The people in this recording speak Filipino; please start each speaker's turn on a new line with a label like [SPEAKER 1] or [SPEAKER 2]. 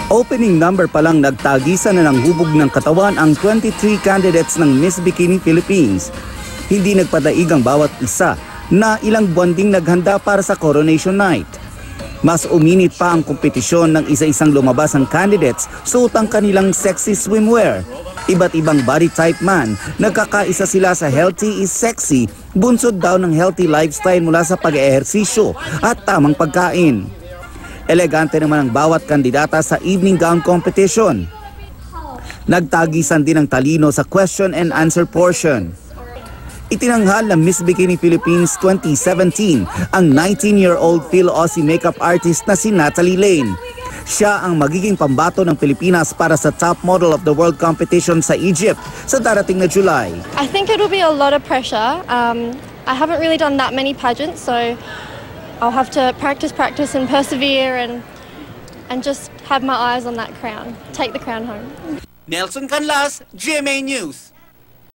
[SPEAKER 1] Opening number pa lang nagtagisan na ng hubog ng katawan ang 23 candidates ng Miss Bikini Philippines. Hindi nagpadaig ang bawat isa na ilang buwan ding naghanda para sa Coronation Night. Mas uminit pa ang kompetisyon ng isa-isang lumabas ang candidates suot ang kanilang sexy swimwear. Iba't ibang body type man, nagkakaisa sila sa healthy is sexy, bunsod daw ng healthy lifestyle mula sa pag-ehersisyo at tamang pagkain. Elegante naman ang bawat kandidata sa evening gown competition. Nagtagisan din ang talino sa question and answer portion. Itinanghal ng Miss Bikini Philippines 2017 ang 19-year-old Phil-Aussie makeup artist na si Natalie Lane. Siya ang magiging pambato ng Pilipinas para sa top model of the world competition sa Egypt sa darating na July.
[SPEAKER 2] I think it'll be a lot of pressure. I haven't really done that many pageants, so I'll have to practice and persevere and just have my eyes on that crown. Take the crown home.
[SPEAKER 1] Nelson Canlas, GMA News.